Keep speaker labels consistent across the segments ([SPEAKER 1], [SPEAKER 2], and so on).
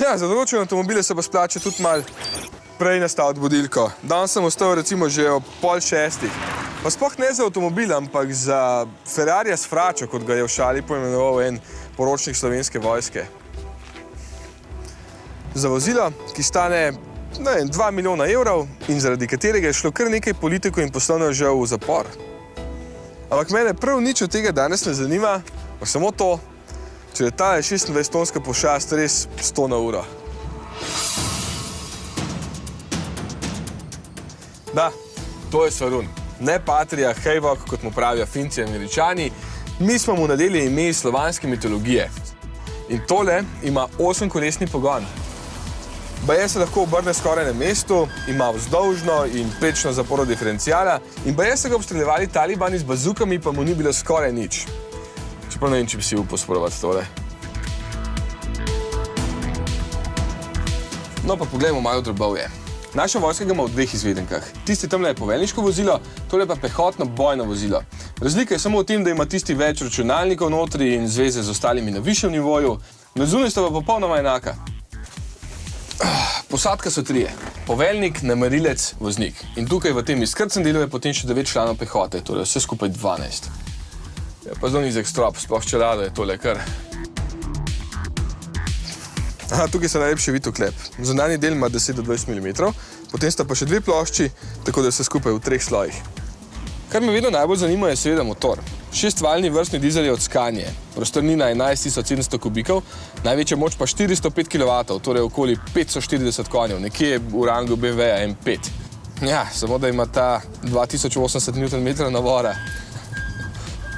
[SPEAKER 1] Ja, za določene avtomobile se pa splača tudi malo prej nastaviti budilko. Danes sem ostal recimo že ob 5:30. Pa sploh ne za avtomobil, ampak za Ferrarija s fračo, kot ga je v šali poimenoval en poročnik Slovenske vojske. Za vozilo, ki stane 2 milijona evrov in zaradi katerega je šlo kar nekaj politikov in poslovnežev v zapor. Ampak mene prav nič od tega danes ne zanima, pa samo to, če je ta 26-tonska pošast res 100 na uro. Da, to je Svarun. Ne Patria, Hejvok, kot mu pravijo Finci in Američani. Mi smo mu nadeli ime iz slovanske mitologije. In tole ima 8-kolesni pogon. Baje se lahko obrne skoraj na mestu, ima vzdolžno in prečno zaporo diferencijala in baje se ga obstreljevali talibani z bazukami, pa mu ni bilo skoraj nič. Čeprav ne vem, če bi si upal sporovati tole. No pa poglejmo malo drobovje. Naša vojska ga ima v 2 izvedenkah. Tisti tamle je poveljniško vozilo, tole pa pehotno bojno vozilo. Razlika je samo v tem, da ima tisti več računalnikov notri in zveze z ostalimi na višjem nivoju, na zunaj sta pa popolnoma enaka. Posadka so 3. Poveljnik, namerilec, voznik. In tukaj v tem izkrcnem delu je potem še 9 članov pehote, torej vse skupaj 12. Ja, pa zelo nizek strop, sploh čelada je tole kar. Aha, tukaj se najlepši vid oklep. Zunanji del ima 10 do 20 mm, potem sta pa še 2 plošči, tako da vse skupaj v 3 slojih. Kar me vedno najbolj zanima je seveda motor. 6-valjni vrstni dizel je od Scanie, prostornina 11.700 kubikov, največja moč pa 405 kW, torej okoli 540 konjev, nekje v rangu BMW-ja M5. Ja, samo da ima ta 2080 Nm navora.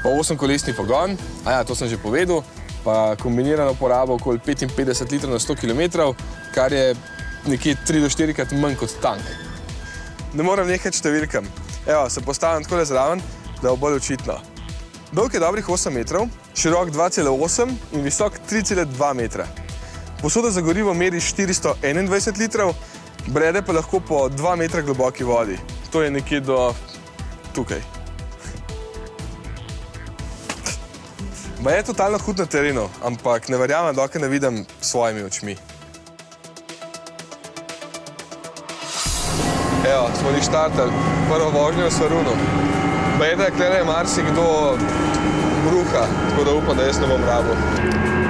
[SPEAKER 1] Pa 8-kolesni pogon, to sem že povedal, pa kombinirana uporaba okoli 55 litrov na 100 km, kar je nekje 3 do 4 krat manj kot tank. Ne moram nehati številkam. Evo, se postavim takole zraven, da bo bolj očitno. Dolg je dobrih 8 metrov, širok 2,8 in visok 3,2 metra. Posoda za gorivo meri 421 litrov, brede pa lahko po 2 metra globoki vodi. To je nekje do tukaj. Ma je totalno hud na terenu, ampak ne verjamem, dokaj ne vidim s svojimi očmi. Evo, smo li štartali prvo vožnjo v Svarunu. Bejda, klede je marsikdo bruha, tako da upam, da jaz ne bom rabil.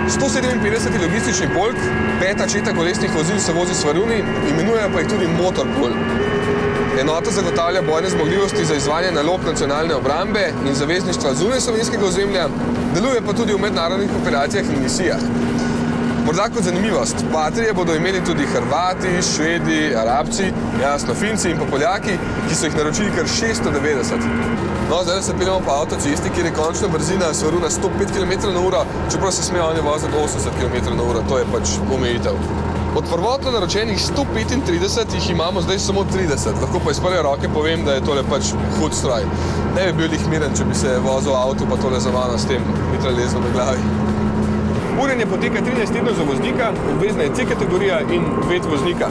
[SPEAKER 1] 157. logistični polk, 5. četa kolesnih vozil se vozi Svaruni, imenujejo pa jih tudi Motorpol. Enota zagotavlja bojne zmogljivosti za izvajanje nalog nacionalne obrambe in zavezništva zunaj slovenskega ozemlja, deluje pa tudi v mednarodnih operacijah in misijah. Morda kot zanimivost, Patrije bodo imeli tudi Hrvati, Švedi, Arabci, jasno Finci in pa Poljaki, ki so jih naročili kar 690. No, zdaj se peljemo po avtocesti, kjer je končna brzina Svaruna 105 km/h, čeprav se smejo oni voziti 80 km/h, to je pač omejitev. Od prvotno naročenih 135 jih imamo zdaj samo 30, lahko pa iz prve roke povem, da je tole pač hud stroj. Ne bi bil lih miren, če bi se vozil avto pa tole za mano s tem mitraljezom na glavi. Urjenje poteka 13 tednov za voznika, obvezna je C kategorija in vet voznika.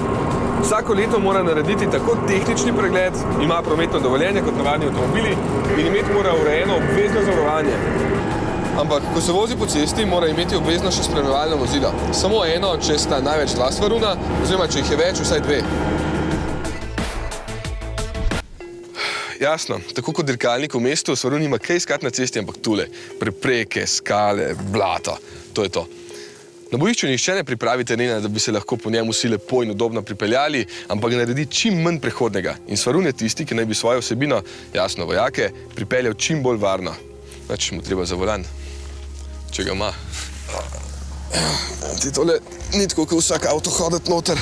[SPEAKER 1] Vsako leto mora narediti tako tehnični pregled, ima prometno dovoljenje kot navadni avtomobili in imeti mora urejeno obvezno zavarovanje. Ampak, ko se vozi po cesti, mora imeti obvezno še spremljevalno vozilo. Samo eno, če sta največ 2 Svaruna, oziroma če jih je več, vsaj 2. Jasno, tako kot dirkalnik v mestu, Svarun ima kaj iskati na cesti, ampak tule. Prepreke, skale, blato. To je to. Na bojišču nihče ne pripravi terena, da bi se lahko po njemu vsi lepo in udobno pripeljali, ampak ga naredi čim manj prehodnega. In Svarun je tisti, ki naj bi svojo vsebino, jasno vojake, pripeljal čim bolj varno. Znači mu treba za volan, če ga ima. Ti tole ni tako, kot vsak avto hoditi noter.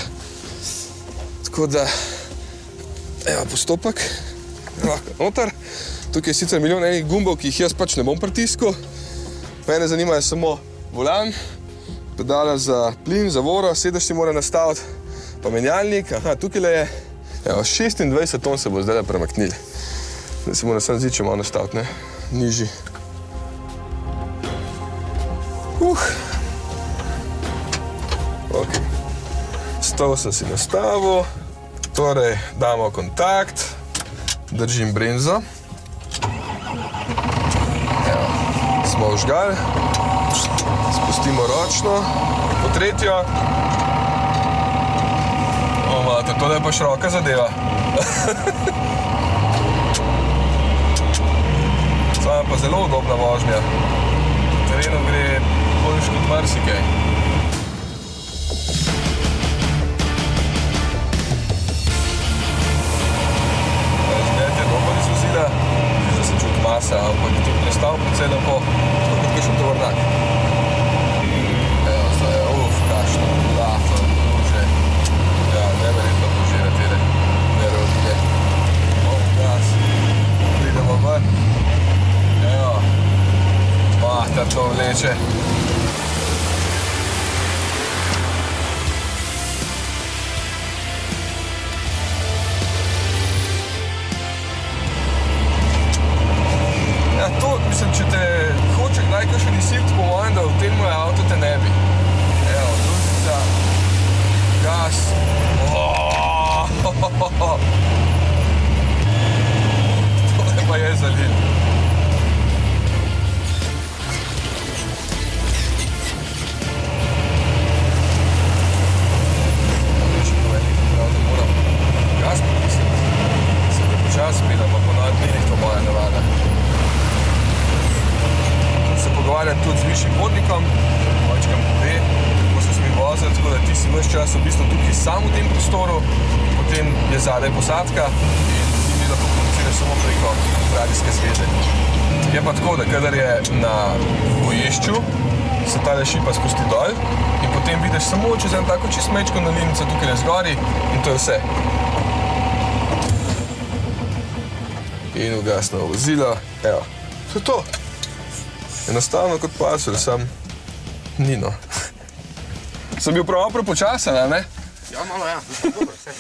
[SPEAKER 1] Tako da, evo postopek, lahko noter. Tukaj je sicer milijon enih gumbov, ki jih jaz pač ne bom pritiskal. Mene zanimajo samo volan, pedala za plin, zavoro, sedež si mora nastaviti, pa menjalnik. Aha, tukaj je, evo, 26 ton se bo zdaj premaknili. Zdaj se mora sam zdi, če malo nastaviti, ne, nižji. Ok, stol sem si nastavil, torej damo kontakt, držim brenzo. Evo, smo vžgali, spustimo ročno, po tretjo O, mate, tole je pa široka zadeva. Sama pa zelo udobna vožnja. Terenom gre boljš kot marsikaj. Izgled je dober iz vozila, da se čuti masa, ampak tudi prestav precej lepo, tako kot kakšen tovornjak. Evo, zdaj je, kakšno lahko, že. Ja, neverjetno požira tele nerodine. Gas, pridemo ven. Evo, mater to vleče. Ja, to, mislim, če te hoče kdaj kakšen izsilt po mojem, da v tem moj avto te ne bi. Evo, družica, gas. Tole pa je zalil. Še povedi, prav, da moram gas potisniti. Se da počas spila, pa ponovno dnevih to moja navada. Se pogovarjam tudi z višjim vodnikom, majčkam pove, kako se smem voziti, tako da ti si ves čas v bistvu tukaj sam v tem prostoru, potem je zadaj posadka in ti mi lahko komuniciraš samo preko radijske zveze. Je pa tako, da kadar je na bojišču, se tale šipa spusti dol in potem vidiš samo čez en tako čist mečko na linico tukaj zgori in to je vse. In ugasno vozilo, evo, to je to. Enostavno kot pasel, sam Nino. Sem bil prav prepočasen, a ne?
[SPEAKER 2] Ja, malo ja, dobro, vse.